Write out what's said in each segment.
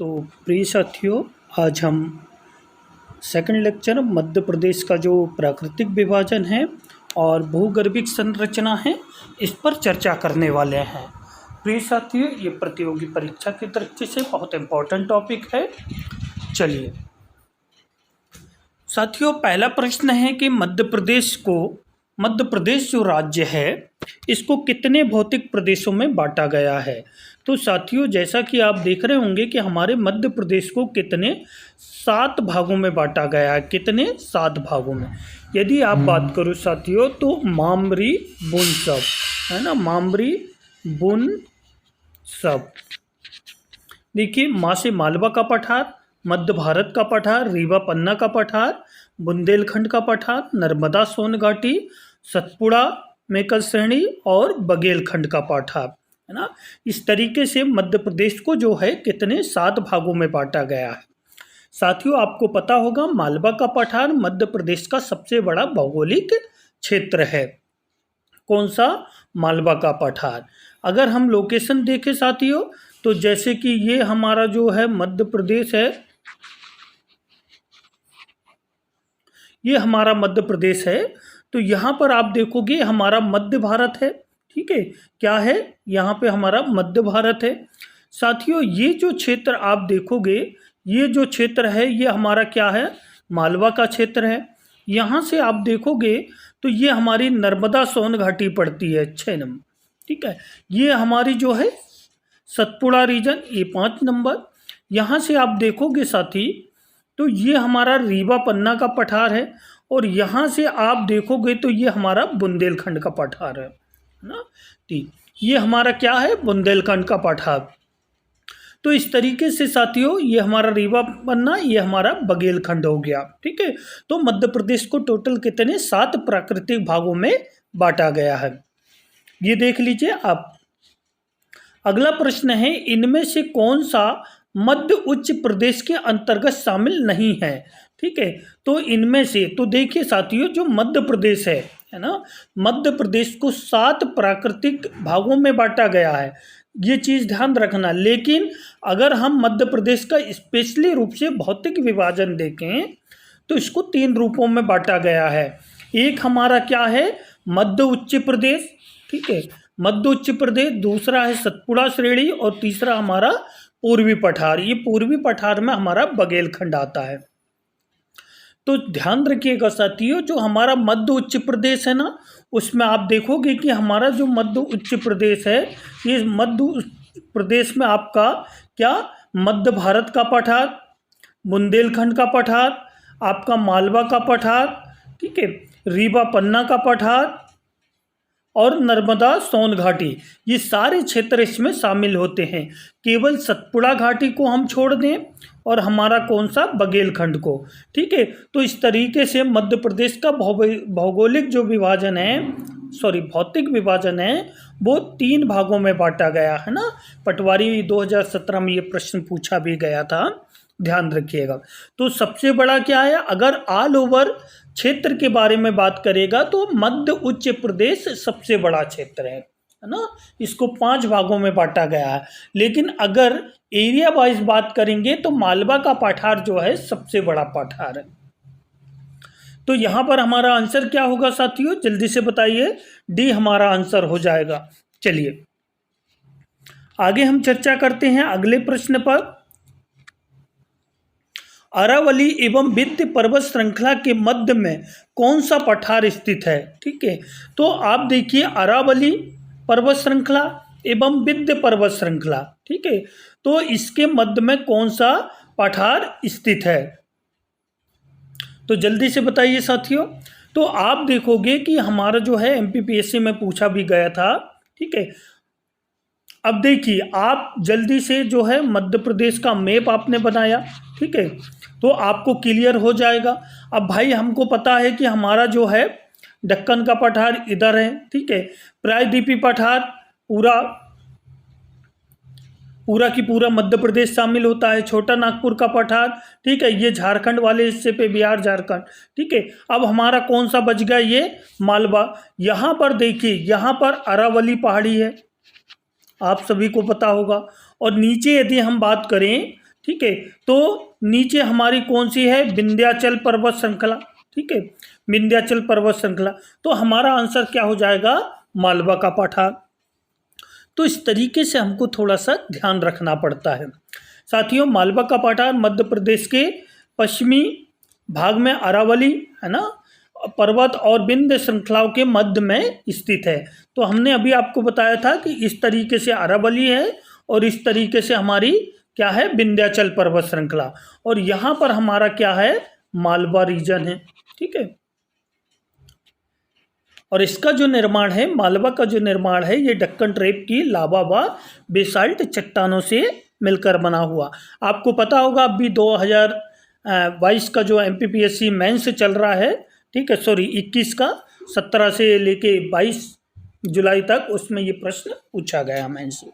तो प्रिय साथियों, आज हम सेकंड लेक्चर मध्य प्रदेश का जो प्राकृतिक विभाजन है और भूगर्भिक संरचना है, इस पर चर्चा करने वाले हैं। प्रिय साथियों, ये प्रतियोगी परीक्षा की दृष्टि से बहुत इम्पोर्टेंट टॉपिक है। चलिए साथियों, पहला प्रश्न है कि मध्य प्रदेश जो राज्य है, इसको कितने भौतिक प्रदेशों में बांटा गया है। तो साथियों, जैसा कि आप देख रहे होंगे कि हमारे मध्य प्रदेश को कितने 7 भागों में बांटा गया है। कितने 7 भागों में। यदि आप बात करो साथियों, तो मामरी बुनसब है ना, मामरी बुनसब। देखिए, माँ से मालवा का पठार, मध्य भारत का पठार, रीवा पन्ना का पठार, बुंदेलखंड का पठार, नर्मदा सोन घाटी, सतपुड़ा मेकल श्रेणी और बघेलखंड का पठार, है ना। इस तरीके से मध्य प्रदेश को जो है कितने 7 भागों में बांटा गया है। साथियों, आपको पता होगा मालवा का पठार मध्य प्रदेश का सबसे बड़ा भौगोलिक क्षेत्र है। कौन सा? मालवा का पठार। अगर हम लोकेशन देखें साथियों, तो जैसे कि ये हमारा जो है मध्य प्रदेश है, ये हमारा मध्य प्रदेश है। तो यहाँ पर आप देखोगे हमारा मध्य भारत है। ठीक है, क्या है? यहाँ पे हमारा मध्य भारत है। साथियों, ये जो क्षेत्र आप देखोगे, ये जो क्षेत्र है, ये हमारा क्या है? मालवा का क्षेत्र है। यहाँ से आप देखोगे तो ये हमारी नर्मदा सोन घाटी पड़ती है 6 नंबर। ठीक है, ये हमारी जो है सतपुड़ा रीजन, ये 5 नंबर। यहाँ से आप देखोगे साथी, तो ये हमारा रीवा पन्ना का पठार है, और यहाँ से आप देखोगे तो ये हमारा बुंदेलखंड का पठार है ना। ठीक, ये हमारा क्या है? बुंदेलखंड का पठार। तो इस तरीके से साथियों, ये हमारा रीवा पन्ना, ये हमारा बघेलखंड हो गया। ठीक है, तो मध्य प्रदेश को टोटल कितने 7 प्राकृतिक भागों में बांटा गया है, ये देख लीजिए आप। अगला प्रश्न है, इनमें से कौन सा मध्य उच्च प्रदेश के अंतर्गत शामिल नहीं है। ठीक है, तो इनमें से, तो देखिए साथियों, जो मध्य प्रदेश है ना, मध्य प्रदेश को 7 प्राकृतिक भागों में बांटा गया है, ये चीज़ ध्यान रखना। लेकिन अगर हम मध्य प्रदेश का स्पेशली रूप से भौतिक विभाजन देखें, तो इसको 3 रूपों में बांटा गया है। एक हमारा क्या है? मध्य उच्च प्रदेश। ठीक है, मध्य उच्च प्रदेश। दूसरा है सतपुड़ा श्रेणी, और तीसरा हमारा पूर्वी पठार। ये पूर्वी पठार में हमारा बघेलखंड आता है। तो ध्यान रखिएगा साथियों, जो हमारा मध्य उच्च प्रदेश है ना, उसमें आप देखोगे कि हमारा जो मध्य उच्च प्रदेश है, ये मध्य उच्च प्रदेश में आपका क्या? मध्य भारत का पठार, बुंदेलखंड का पठार, आपका मालवा का पठार, ठीक है, रीवा पन्ना का पठार और नर्मदा सोन घाटी, ये सारे क्षेत्र इसमें शामिल होते हैं। केवल सतपुड़ा घाटी को हम छोड़ दें, और हमारा कौन सा? बघेलखंड को। ठीक है, तो इस तरीके से मध्य प्रदेश का भौगोलिक जो विभाजन है, भौतिक विभाजन है, वो 3 भागों में बांटा गया है ना। पटवारी 2017 में ये प्रश्न पूछा भी गया था, ध्यान रखिएगा। तो सबसे बड़ा क्या है? अगर ऑल ओवर क्षेत्र के बारे में बात करेगा, तो मध्य उच्च प्रदेश सबसे बड़ा क्षेत्र है ना। इसको 5 भागों में बांटा गया है। लेकिन अगर एरिया वाइज बात करेंगे, तो मालवा का पठार जो है सबसे बड़ा पठार है। तो यहाँ पर हमारा आंसर क्या होगा साथियों? जल्दी से बताइए। डी हमारा आंसर हो जाएगा। चलिए आगे हम चर्चा करते हैं अगले प्रश्न पर। अरावली एवं विंध्य पर्वत श्रृंखला के मध्य में कौन सा पठार स्थित है? ठीक है, तो आप देखिए, अरावली पर्वत श्रृंखला एवं विंध्य पर्वत श्रृंखला, ठीक है, तो इसके मध्य में कौन सा पठार स्थित है? तो जल्दी से बताइए साथियों। तो आप देखोगे कि हमारा जो है एमपीपीएससी में पूछा भी गया था। ठीक है, अब देखिए आप जल्दी से जो है मध्य प्रदेश का मैप आपने बनाया, ठीक है, तो आपको क्लियर हो जाएगा। अब भाई हमको पता है कि हमारा जो है दक्कन का पठार इधर है, ठीक है, प्रायद्वीपीय पठार पूरा की पूरा मध्य प्रदेश शामिल होता है। छोटा नागपुर का पठार, ठीक है, ये झारखंड वाले हिस्से पे, बिहार झारखंड, ठीक है। अब हमारा कौन सा बच गया? ये मालवा। यहाँ पर देखिए, यहाँ पर अरावली पहाड़ी है, आप सभी को पता होगा। और नीचे यदि हम बात करें, ठीक है। तो नीचे हमारी कौन सी है, विंध्याचल पर्वत श्रृंखला, ठीक है, विंध्याचल पर्वत श्रृंखला। तो हमारा आंसर क्या हो जाएगा, मालवा का पठार। तो इस तरीके से हमको थोड़ा सा ध्यान रखना पड़ता है साथियों। मालवा का पठार मध्य प्रदेश के पश्चिमी भाग में अरावली, है ना, पर्वत और विंध्य श्रृंखलाओं के मध्य में स्थित है। तो हमने अभी आपको बताया था कि इस तरीके से अरावली है और इस तरीके से हमारी क्या है, विंध्याचल पर्वत श्रृंखला, और यहाँ पर हमारा क्या है, मालवा रीजन है, ठीक है। और इसका जो निर्माण है, मालवा का जो निर्माण है, ये दक्कन ट्रेप की लावा व बेसाल्ट चट्टानों से मिलकर बना हुआ। आपको पता होगा अभी 2022 का जो MPPSC मेंस चल रहा है, ठीक है, सॉरी 21 का, 17 से लेके 22 जुलाई तक, उसमें ये प्रश्न पूछा गया मेंस से।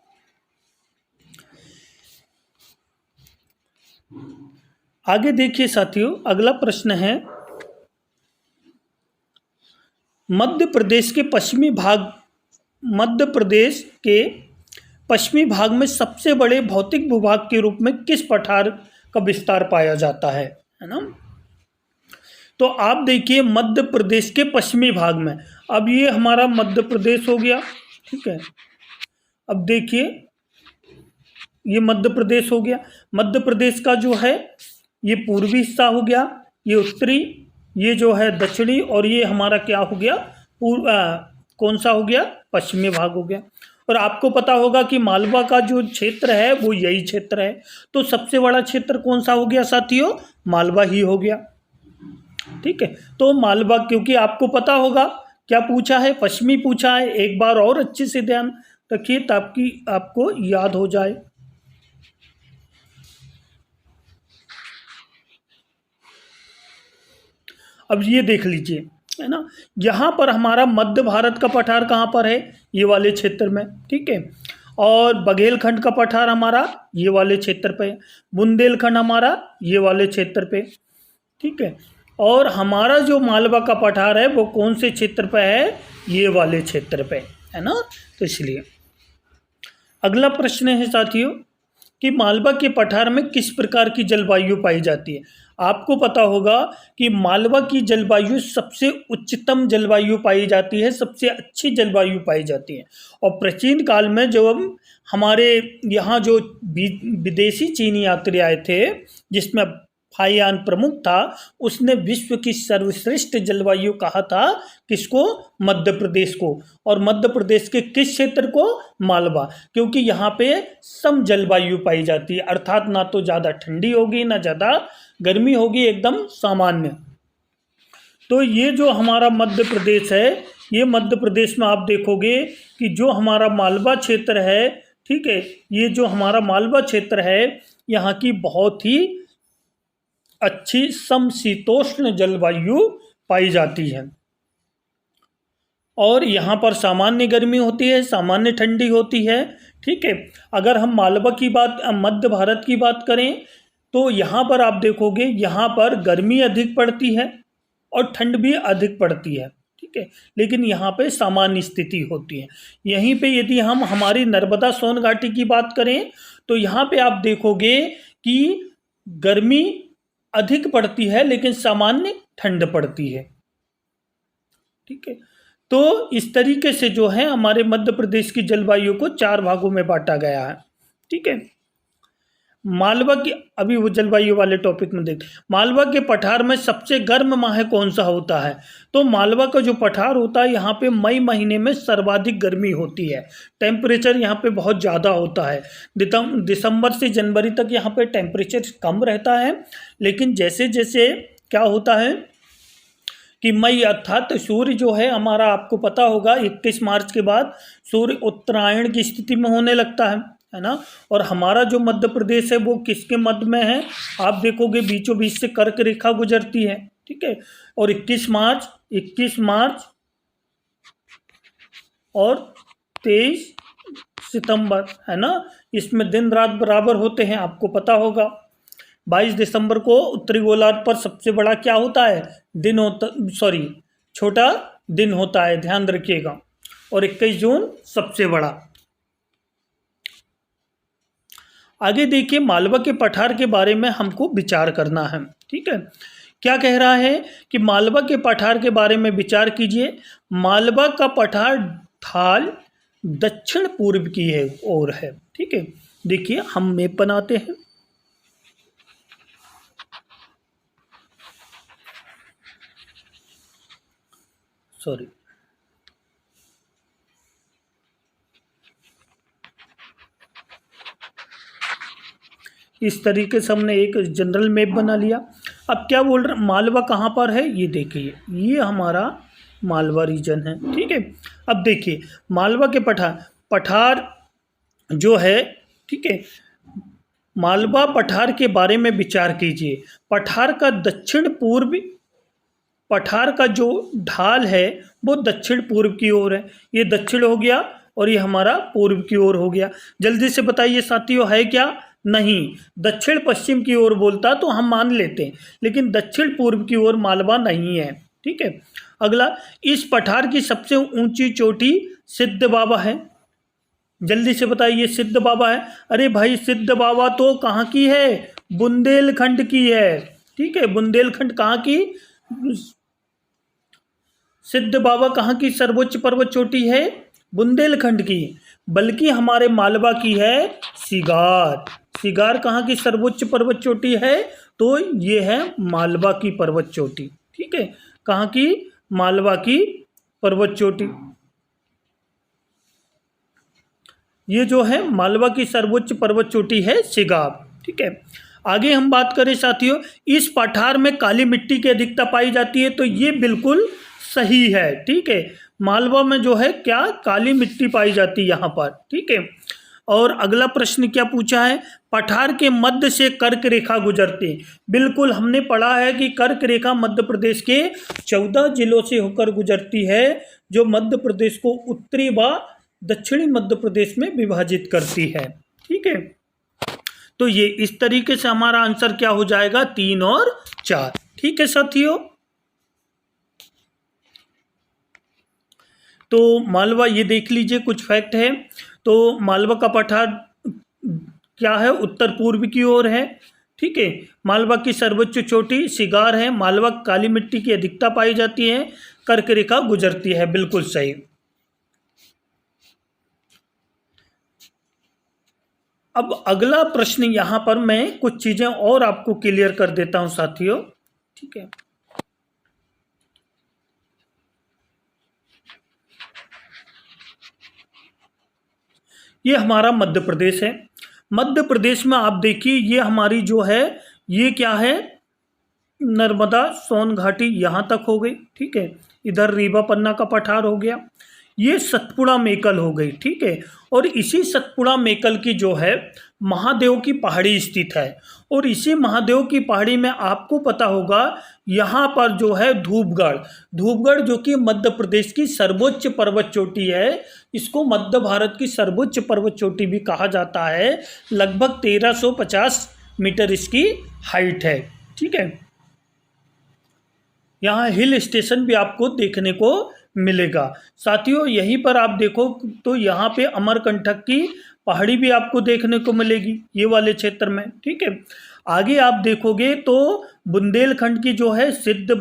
आगे देखिए साथियों, अगला प्रश्न है, मध्य प्रदेश के पश्चिमी भाग में सबसे बड़े भौतिक भूभाग के रूप में किस पठार का विस्तार पाया जाता है ना। तो आप देखिए मध्य प्रदेश के पश्चिमी भाग में, अब ये हमारा मध्य प्रदेश हो गया, ठीक है। अब देखिए ये मध्य प्रदेश हो गया, मध्य प्रदेश का जो है ये पूर्वी हिस्सा हो गया, ये उत्तरी, ये जो है दक्षिणी, और ये हमारा क्या हो गया, कौन सा हो गया, पश्चिमी भाग हो गया। और आपको पता होगा कि मालवा का जो क्षेत्र है वो यही क्षेत्र है। तो सबसे बड़ा क्षेत्र कौन सा हो गया साथियों, मालवा ही हो गया, ठीक है। तो मालवा, क्योंकि आपको पता होगा क्या पूछा है, पश्चिमी पूछा है। एक बार और अच्छे से ध्यान रखिए ताकि आपको याद हो जाए। अब ये देख लीजिए, है ना, यहाँ पर हमारा मध्य भारत का पठार कहाँ पर है, ये वाले क्षेत्र में, ठीक है। और बघेलखंड का पठार हमारा ये वाले क्षेत्र पे, बुंदेलखंड हमारा ये वाले क्षेत्र पे, ठीक है। और हमारा जो मालवा का पठार है वो कौन से क्षेत्र पे है, ये वाले क्षेत्र पे, है ना। तो इसलिए अगला प्रश्न है साथियों कि मालवा के पठार में किस प्रकार की जलवायु पाई जाती है। आपको पता होगा कि मालवा की जलवायु सबसे उच्चतम जलवायु पाई जाती है, सबसे अच्छी जलवायु पाई जाती है। और प्राचीन काल में जब हमारे यहाँ जो विदेशी चीनी यात्री आए थे, जिसमें फाहियान प्रमुख था, उसने विश्व की सर्वश्रेष्ठ जलवायु कहा था किसको, मध्य प्रदेश को। और मध्य प्रदेश के किस क्षेत्र को, मालवा, क्योंकि यहाँ पे सम जलवायु पाई जाती है, अर्थात ना तो ज़्यादा ठंडी होगी ना ज़्यादा गर्मी होगी, एकदम सामान्य। तो ये जो हमारा मध्य प्रदेश है, ये मध्य प्रदेश में आप देखोगे कि जो हमारा मालवा क्षेत्र है, ठीक है, ये जो हमारा मालवा क्षेत्र है, यहाँ की बहुत ही अच्छी समशीतोष्ण जलवायु पाई जाती है। और यहाँ पर सामान्य गर्मी होती है, सामान्य ठंडी होती है, ठीक है। अगर हम मालवा की बात, मध्य भारत की बात करें, तो यहाँ पर आप देखोगे यहाँ पर गर्मी अधिक पड़ती है और ठंड भी अधिक पड़ती है, ठीक है, लेकिन यहाँ पे सामान्य स्थिति होती है। यहीं पे यदि हम हमारी नर्मदा सोन घाटी की बात करें, तो यहाँ पे आप देखोगे कि गर्मी अधिक पड़ती है लेकिन सामान्य ठंड पड़ती है, ठीक है। तो इस तरीके से जो है हमारे मध्य प्रदेश की जलवायु को 4 भागों में बांटा गया है, ठीक है। मालवा की, अभी वो जलवायु वाले टॉपिक में देख, मालवा के पठार में सबसे गर्म माह कौन सा होता है। तो मालवा का जो पठार होता है, यहाँ पे मई महीने में सर्वाधिक गर्मी होती है, टेम्परेचर यहाँ पे बहुत ज़्यादा होता है। दिसंबर से जनवरी तक यहाँ पे टेम्परेचर कम रहता है, लेकिन जैसे जैसे क्या होता है कि मई, अर्थात सूर्य जो है हमारा, आपको पता होगा 21 मार्च के बाद सूर्य उत्तरायण की स्थिति में होने लगता है ना। और हमारा जो मध्य प्रदेश है वो किसके मध्य में है, आप देखोगे बीचों बीच से कर्क रेखा गुजरती है, ठीक है। और 21 मार्च और 23 सितंबर, है ना, इसमें दिन रात बराबर होते हैं, आपको पता होगा। 22 दिसंबर को उत्तरी गोलार्ध पर सबसे बड़ा क्या होता है, दिन होता, सॉरी छोटा दिन होता है, ध्यान रखिएगा। और 21 जून सबसे बड़ा। आगे देखिए, मालवा के पठार के बारे में हमको विचार करना है। ठीक है, क्या कह रहा है कि मालवा के पठार के बारे में विचार कीजिए। मालवा का पठार ढाल दक्षिण पूर्व की है ओर है। ठीक है, देखिए हम मैप बनाते हैं। सॉरी, इस तरीके से हमने एक जनरल मैप बना लिया। अब क्या बोल रहे, मालवा कहाँ पर है, ये देखिए, ये हमारा मालवा रीजन है। ठीक है, अब देखिए मालवा के पठार पठार जो है, ठीक है, मालवा पठार के बारे में विचार कीजिए। पठार का दक्षिण पूर्व, पठार का जो ढाल है वो दक्षिण पूर्व की ओर है। ये दक्षिण हो गया और ये हमारा पूर्व की ओर हो गया। जल्दी से बताइए साथियों, है क्या? नहीं, दक्षिण पश्चिम की ओर बोलता तो हम मान लेते हैं, लेकिन दक्षिण पूर्व की ओर मालवा नहीं है। ठीक है, अगला, इस पठार की सबसे ऊंची चोटी सिद्ध बाबा है। जल्दी से बताइए, सिद्ध बाबा है। अरे भाई, सिद्ध बाबा तो कहाँ की है? बुंदेलखंड की है। ठीक है, बुंदेलखंड कहाँ की? सिद्ध बाबा कहाँ की सर्वोच्च पर्वत चोटी है? बुंदेलखंड की। बल्कि हमारे मालवा की है सिगार। सिगार कहाँ की सर्वोच्च पर्वत चोटी है? तो ये है मालवा की पर्वत चोटी। ठीक है, कहाँ की? मालवा की पर्वत चोटी। ये जो है मालवा की सर्वोच्च पर्वत चोटी है सिगार। ठीक है, आगे हम बात करें साथियों, इस पठार में काली मिट्टी की अधिकता पाई जाती है, तो ये बिल्कुल सही है। ठीक है, मालवा में जो है क्या, काली मिट्टी पाई जाती है यहाँ पर। ठीक है, और अगला प्रश्न क्या पूछा है, पठार के मध्य से कर्क रेखा गुजरती है। बिल्कुल, हमने पढ़ा है कि कर्क रेखा मध्य प्रदेश के 14 जिलों से होकर गुजरती है, जो मध्य प्रदेश को उत्तरी व दक्षिणी मध्य प्रदेश में विभाजित करती है। ठीक है, तो ये इस तरीके से हमारा आंसर क्या हो जाएगा, 3 और 4। ठीक है साथियों, तो मालवा, ये देख लीजिए कुछ फैक्ट है। तो मालवा का पठार क्या है, उत्तर पूर्व की ओर है। ठीक है, मालवा की सर्वोच्च चोटी सिगार है। मालवा काली मिट्टी की अधिकता पाई जाती है। कर्क रेखा गुजरती है, बिल्कुल सही। अब अगला प्रश्न, यहाँ पर मैं कुछ चीजें और आपको क्लियर कर देता हूं साथियों। ठीक है, ये हमारा मध्य प्रदेश है। मध्य प्रदेश में आप देखिए, ये हमारी जो है, ये क्या है, नर्मदा सोन घाटी यहाँ तक हो गई। ठीक है, इधर रीवा पन्ना का पठार हो गया। ये सतपुड़ा मेकल हो गई। ठीक है, और इसी सतपुड़ा मेकल की जो है महादेव की पहाड़ी स्थित है। और इसी महादेव की पहाड़ी में आपको पता होगा, यहाँ पर जो है धूपगढ़, धूपगढ़ जो कि मध्य प्रदेश की सर्वोच्च पर्वत चोटी है। इसको मध्य भारत की सर्वोच्च पर्वत चोटी भी कहा जाता है। लगभग 1350 मीटर इसकी हाइट है। ठीक है, यहाँ हिल स्टेशन भी आपको देखने को मिलेगा। साथियों, यहीं पर आप देखो तो यहाँ पे अमरकंटक की पहाड़ी भी आपको देखने को मिलेगी, ये वाले क्षेत्र में। ठीक है, आगे आप देखोगे तो बुंदेलखंड की जो है सिद्ध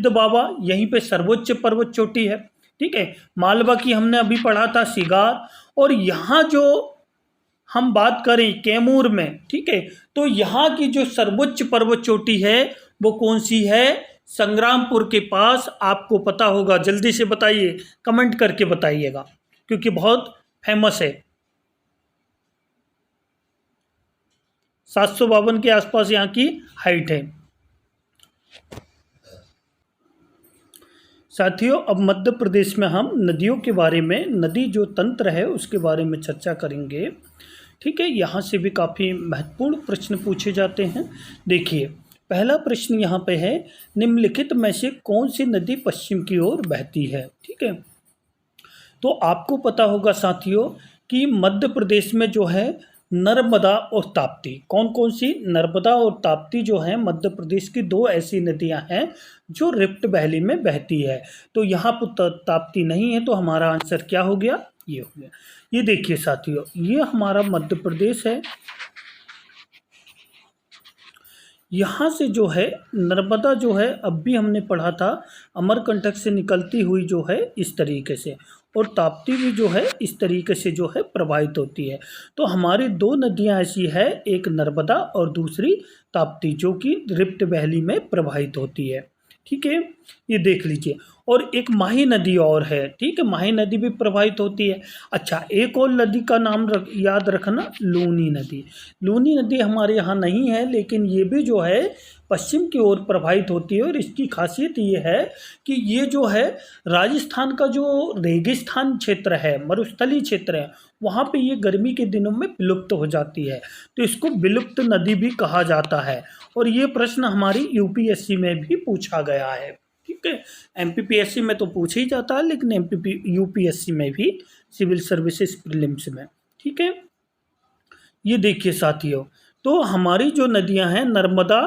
बाबा यहीं पे सर्वोच्च पर्वत चोटी है। ठीक है, मालवा की हमने अभी पढ़ा था सिगार। और यहाँ जो हम बात करें कैमूर में, ठीक है, तो यहाँ की जो सर्वोच्च पर्वत चोटी है वो कौन सी है? संग्रामपुर के पास। आपको पता होगा, जल्दी से बताइए, कमेंट करके बताइएगा, क्योंकि बहुत फेमस है। 752 के आसपास यहाँ की हाइट है। साथियों, अब मध्य प्रदेश में हम नदियों के बारे में, नदी जो तंत्र है उसके बारे में चर्चा करेंगे। ठीक है, यहाँ से भी काफ़ी महत्वपूर्ण प्रश्न पूछे जाते हैं। देखिए, पहला प्रश्न यहाँ पे है, निम्नलिखित में से कौन सी नदी पश्चिम की ओर बहती है? ठीक है, तो आपको पता होगा साथियों कि मध्य प्रदेश में जो है नर्मदा और ताप्ती, कौन कौन सी? नर्मदा और ताप्ती जो है मध्य प्रदेश की दो ऐसी नदियां हैं जो रिफ्ट वैली में बहती है। तो यहाँ पर ताप्ती नहीं है, तो हमारा आंसर क्या हो गया? ये हो गया। ये देखिए साथियों, ये हमारा मध्य प्रदेश है। यहाँ से जो है नर्मदा जो है, अब भी हमने पढ़ा था, अमरकंटक से निकलती हुई जो है इस तरीके से, और ताप्ती भी जो है इस तरीके से जो है प्रवाहित होती है। तो हमारी दो नदियाँ ऐसी है, एक नर्मदा और दूसरी ताप्ती, जो कि रिफ्ट वैली में प्रवाहित होती है। ठीक है, ये देख लीजिए। और एक माही नदी और है, ठीक है, माही नदी भी प्रवाहित होती है। अच्छा, एक और नदी का नाम याद रखना, लूनी नदी। लूनी नदी हमारे यहाँ नहीं है, लेकिन ये भी जो है पश्चिम की ओर प्रवाहित होती है। और इसकी खासियत ये है कि ये जो है राजस्थान का जो रेगिस्तान क्षेत्र है, मरुस्थलीय क्षेत्र है, वहाँ पे ये गर्मी के दिनों में विलुप्त हो जाती है, तो इसको विलुप्त नदी भी कहा जाता है। और ये प्रश्न हमारी यूपीएससी में भी पूछा गया है। ठीक है, एमपीपीएससी में तो पूछा ही जाता है, लेकिन यूपीएससी में भी, सिविल सर्विसेज प्रीलिम्स में। ठीक है, ये देखिए साथियों, तो हमारी जो नदियां हैं नर्मदा,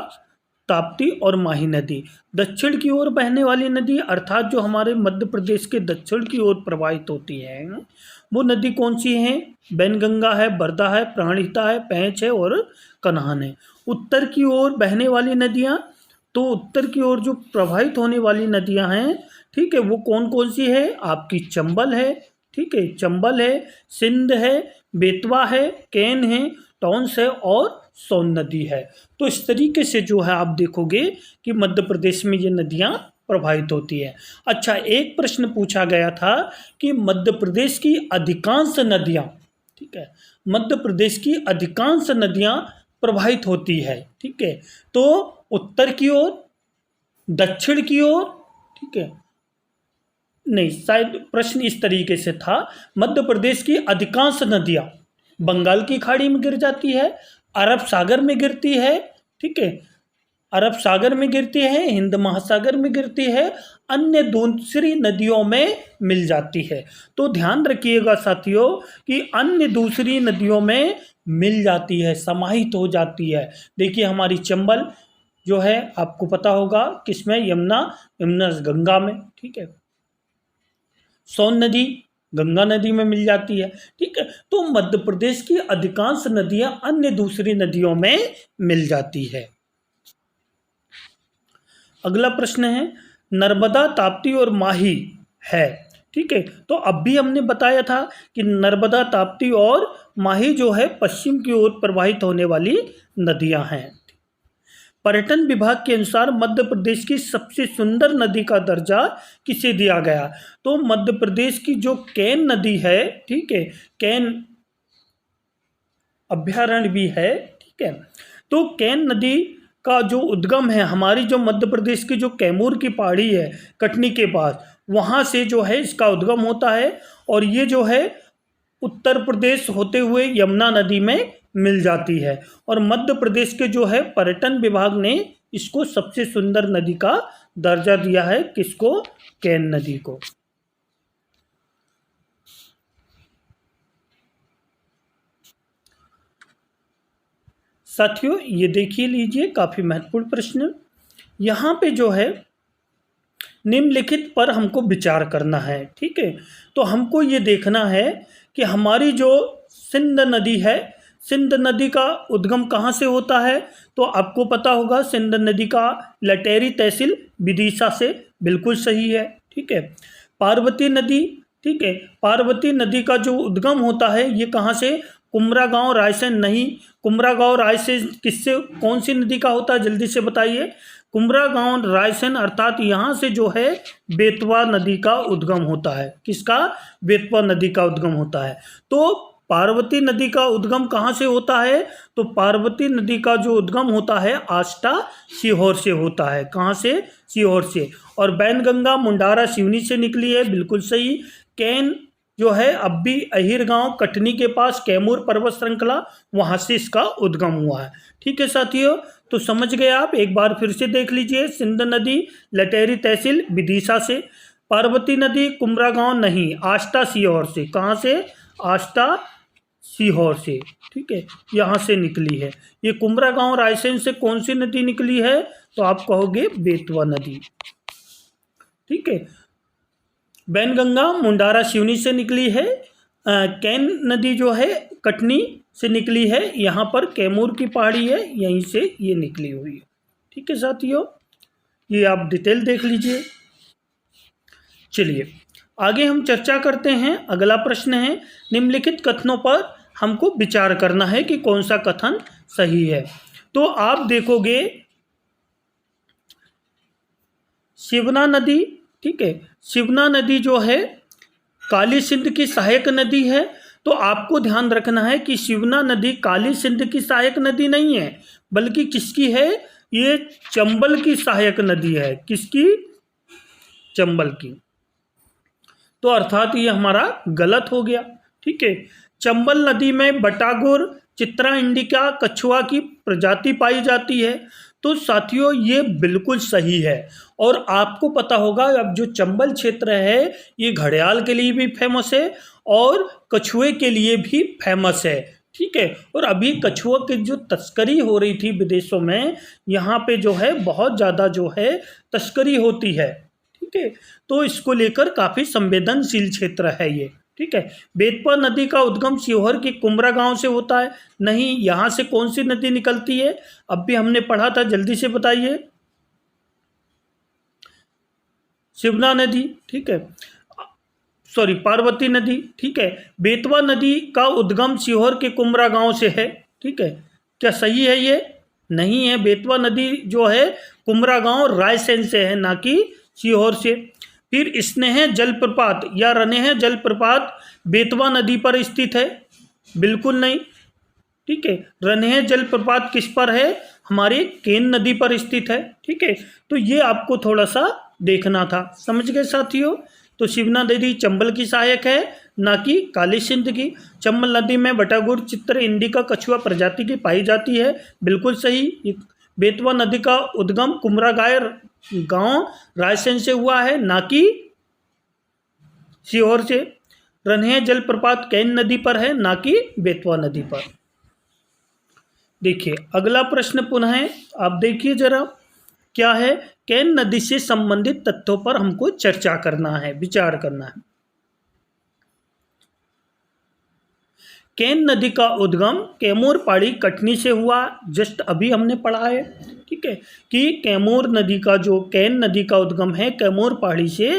ताप्ती और माही नदी, दक्षिण की ओर बहने वाली नदी, अर्थात जो हमारे मध्य प्रदेश के दक्षिण की ओर प्रवाहित होती है, वो नदी कौन सी है? बैनगंगा है, बरदा है, प्राणहिता है, पैंच है और कन्हान है। उत्तर की ओर बहने वाली नदियाँ, तो उत्तर की ओर जो प्रवाहित होने वाली नदियां हैं, ठीक है, वो कौन कौन सी है? आपकी चंबल है, ठीक है, चंबल है, सिंध है, बेतवा है, केन है, टॉन्स है और सोन नदी है। तो इस तरीके से जो है आप देखोगे कि मध्य प्रदेश में ये नदियां प्रवाहित होती है। अच्छा, एक प्रश्न पूछा गया था कि मध्य प्रदेश की अधिकांश नदियां, ठीक है, मध्य प्रदेश की अधिकांश नदियां प्रवाहित होती है, ठीक है, तो उत्तर की ओर, दक्षिण की ओर, ठीक है, नहीं, शायद प्रश्न इस तरीके से था, मध्य प्रदेश की अधिकांश नदियां बंगाल की खाड़ी में गिर जाती है, अरब सागर में गिरती है, ठीक है, अरब सागर में गिरती है, हिंद महासागर में गिरती है, अन्य दूसरी नदियों में मिल जाती है। तो ध्यान रखिएगा साथियों कि अन्य दूसरी नदियों में मिल जाती है, समाहित हो जाती है। देखिए हमारी चंबल जो है आपको पता होगा किसमें, यमुना, यमुना गंगा में, ठीक है, सोन नदी गंगा नदी में मिल जाती है। ठीक है, तो मध्य प्रदेश की अधिकांश नदियां अन्य दूसरी नदियों में मिल जाती है। अगला प्रश्न है, नर्मदा, ताप्ती और माही है, ठीक है, तो अब भी हमने बताया था कि नर्मदा, ताप्ती और माही जो है पश्चिम की ओर प्रवाहित होने वाली नदियां हैं। पर्यटन विभाग के अनुसार मध्य प्रदेश की सबसे सुंदर नदी का दर्जा किसे दिया गया? तो मध्य प्रदेश की जो केन नदी है, ठीक है, केन अभ्यारण्य भी है, ठीक है, तो केन नदी का जो उद्गम है, हमारी जो मध्य प्रदेश की जो कैमूर की पहाड़ी है कटनी के पास, वहाँ से जो है इसका उद्गम होता है, और ये जो है उत्तर प्रदेश होते हुए यमुना नदी में मिल जाती है। और मध्य प्रदेश के जो है पर्यटन विभाग ने इसको सबसे सुंदर नदी का दर्जा दिया है, किसको? केन नदी को। साथियों ये देखिए लीजिए, काफी महत्वपूर्ण प्रश्न। यहाँ पे जो है निम्नलिखित पर हमको विचार करना है, ठीक है, तो हमको ये देखना है कि हमारी जो सिंध नदी है, सिंध नदी का उद्गम कहाँ से होता है? तो आपको पता होगा सिंध नदी का लटेरी तहसील विदिशा से, बिल्कुल सही है, ठीक है। पार्वती नदी, ठीक है, पार्वती नदी का जो उद्गम होता है ये कहाँ से? कुमरा गांव रायसेन, नहीं, कुमरा गांव रायसेन किससे, कौन सी नदी का होता है, जल्दी से बताइए। कुमरा गांव रायसेन, अर्थात यहाँ से जो है बेतवा नदी का उद्गम होता है। किसका? बेतवा नदी का उद्गम होता है। तो पार्वती नदी का उद्गम कहाँ से होता है? तो पार्वती नदी का जो उद्गम होता है आष्टा सीहोर से होता है। कहाँ से? सीहोर से। और बैनगंगा मुंडारा सिवनी से निकली है, बिल्कुल सही। केन जो है अब भी अहिर गांव कटनी के पास कैमूर पर्वत श्रृंखला, वहाँ से इसका उद्गम हुआ है। ठीक है साथियों, तो समझ गए आप, एक बार फिर से देख लीजिए। सिंध नदी लटेरी तहसील विदिशा से, पार्वती नदी कुमरा गांव नहीं, आष्टा सीहोर से। कहाँ से? आष्टा सीहोर से, ठीक है, यहाँ से निकली है। ये कुमरा गांव रायसेन से कौन सी नदी निकली है? तो आप कहोगे बेतवा नदी, ठीक है। बैनगंगा मुंडारा सिवनी से निकली है, कैन नदी जो है कटनी से निकली है, यहाँ पर कैमूर की पहाड़ी है, यहीं से ये निकली हुई है। ठीक है साथियों, ये आप डिटेल देख लीजिए। चलिए आगे हम चर्चा करते हैं। अगला प्रश्न है, निम्नलिखित कथनों पर हमको विचार करना है कि कौन सा कथन सही है। तो आप देखोगे शिवना नदी, ठीक है, शिवना नदी जो है काली सिंध की सहायक नदी है। तो आपको ध्यान रखना है कि शिवना नदी काली सिंध की सहायक नदी नहीं है, बल्कि किसकी है, ये चंबल की सहायक नदी है। किसकी? चंबल की। तो अर्थात ये हमारा गलत हो गया। ठीक है, चंबल नदी में बटागुर, चित्रा इंडिका कछुआ की प्रजाति पाई जाती है। तो साथियों ये बिल्कुल सही है। और आपको पता होगा अब जो चंबल क्षेत्र है ये घड़ियाल के लिए भी फेमस है और कछुए के लिए भी फेमस है। ठीक है, और अभी कछुआ की जो तस्करी हो रही थी विदेशों में, यहाँ पे जो है बहुत ज़्यादा जो है तस्करी होती है। ठीक है, तो इसको लेकर काफ़ी संवेदनशील क्षेत्र है ये। ठीक है, बेतवा नदी का उद्गम शिवहर के कुमरा गांव से होता है। नहीं, यहाँ से कौन सी नदी निकलती है? अब भी हमने पढ़ा था, जल्दी से बताइए। शिवना नदी, ठीक है, सॉरी पार्वती नदी। ठीक है, बेतवा नदी का उद्गम शिवहर के कुमरा गांव से है। ठीक है, क्या सही है ये? नहीं है, बेतवा नदी जो है कुमरा गांव रायसेन से है, ना कि सीहोर से। फिर स्नेह जलप्रपात या रनेह जलप्रपात बेतवा नदी पर स्थित है? बिल्कुल नहीं। ठीक है, रनेह जलप्रपात किस पर है? हमारे केन नदी पर स्थित है। ठीक है, तो ये आपको थोड़ा सा देखना था। समझ गए साथियों? तो शिवना नदी चंबल की सहायक है, ना कि काली सिंध की। चंबल नदी में बटागुर, चित्र इंडिका कछुआ प्रजाति की पाई जाती है। बिल्कुल सही। बेतवा नदी का उद्गम कुमरा गांव रायसेन से हुआ है, ना कि सीहोर से। रन्हे जलप्रपात कैन नदी पर है, ना कि बेतवा नदी पर। देखिए अगला प्रश्न पुनः है, आप देखिए जरा क्या है। कैन नदी से संबंधित तथ्यों पर हमको चर्चा करना है, विचार करना है। कैन नदी का उद्गम कैमूर पहाड़ी कटनी से हुआ, जस्ट अभी हमने पढ़ा है। ठीक है, कि कैमूर नदी का जो कैन नदी का उद्गम है कैमूर पहाड़ी से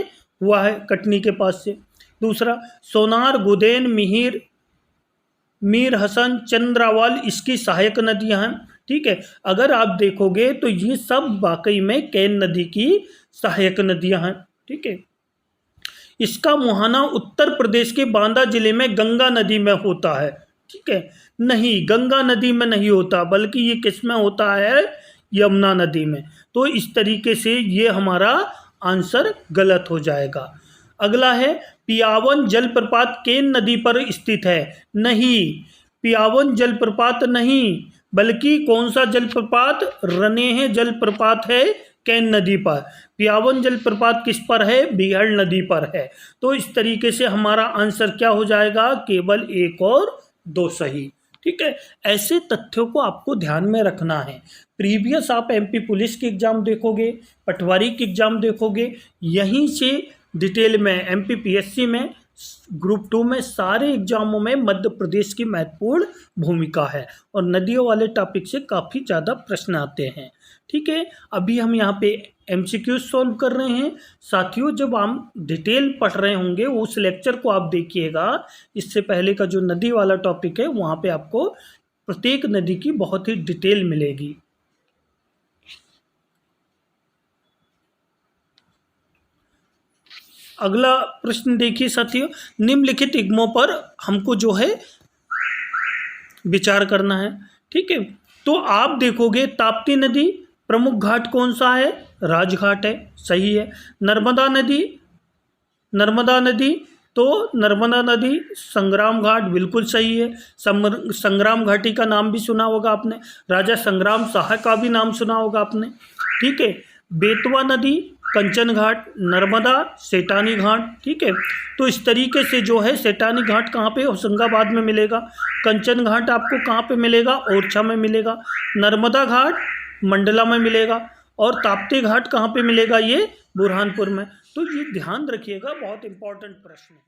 हुआ है, कटनी के पास से। दूसरा, सोनार, गुदेन, मिहिर, मीर हसन, चंद्रावाल इसकी सहायक नदियां हैं। ठीक है, अगर आप देखोगे तो ये सब वाकई में कैन नदी की सहायक नदियां हैं। ठीक है, इसका मुहाना उत्तर प्रदेश के बांदा जिले में गंगा नदी में होता है। ठीक है, नहीं, गंगा नदी में नहीं होता, बल्कि ये किस में होता है? यमुना नदी में। तो इस तरीके से ये हमारा आंसर गलत हो जाएगा। अगला है, पियावन जलप्रपात केन नदी पर स्थित है? नहीं, पियावन जलप्रपात नहीं, बल्कि कौन सा जलप्रपात? रनेह जलप्रपात है कैन नदी पर। पियावन जलप्रपात किस पर है? बिहड़ नदी पर है। तो इस तरीके से हमारा आंसर क्या हो जाएगा? केवल 1 और 2 सही। ठीक है, ऐसे तथ्यों को आपको ध्यान में रखना है। प्रीवियस आप एमपी पुलिस की एग्जाम देखोगे, पटवारी की एग्जाम देखोगे, यहीं से डिटेल में एमपी पीएससी में, ग्रुप 2 में, सारे एग्जामों में मध्य प्रदेश की महत्वपूर्ण भूमिका है और नदियों वाले टॉपिक से काफ़ी ज़्यादा प्रश्न आते हैं। ठीक है, अभी हम यहाँ पे एमसीक्यू सॉल्व कर रहे हैं। साथियों जब हम डिटेल पढ़ रहे होंगे उस लेक्चर को आप देखिएगा, इससे पहले का जो नदी वाला टॉपिक है वहाँ पे आपको प्रत्येक नदी की बहुत ही डिटेल मिलेगी। अगला प्रश्न देखिए साथियों, निम्नलिखित इग्मों पर हमको जो है विचार करना है। ठीक है, तो आप देखोगे ताप्ती नदी प्रमुख घाट कौन सा है? राजघाट है, सही है। नर्मदा नदी, नर्मदा नदी, तो नर्मदा नदी संग्राम घाट, बिल्कुल सही है। संग्राम घाटी का नाम भी सुना होगा आपने, राजा संग्राम शाह का भी नाम सुना होगा आपने। ठीक है, बेतवा नदी कंचन घाट, नर्मदा सेठानी घाट। ठीक है, तो इस तरीके से जो है सेठानी घाट कहाँ पे? होशंगाबाद में मिलेगा। कंचन घाट आपको कहाँ पे मिलेगा? ओरछा में मिलेगा। नर्मदा घाट मंडला में मिलेगा और ताप्ती घाट कहाँ पे मिलेगा? ये बुरहानपुर में। तो ये ध्यान रखिएगा, बहुत इंपॉर्टेंट प्रश्न है।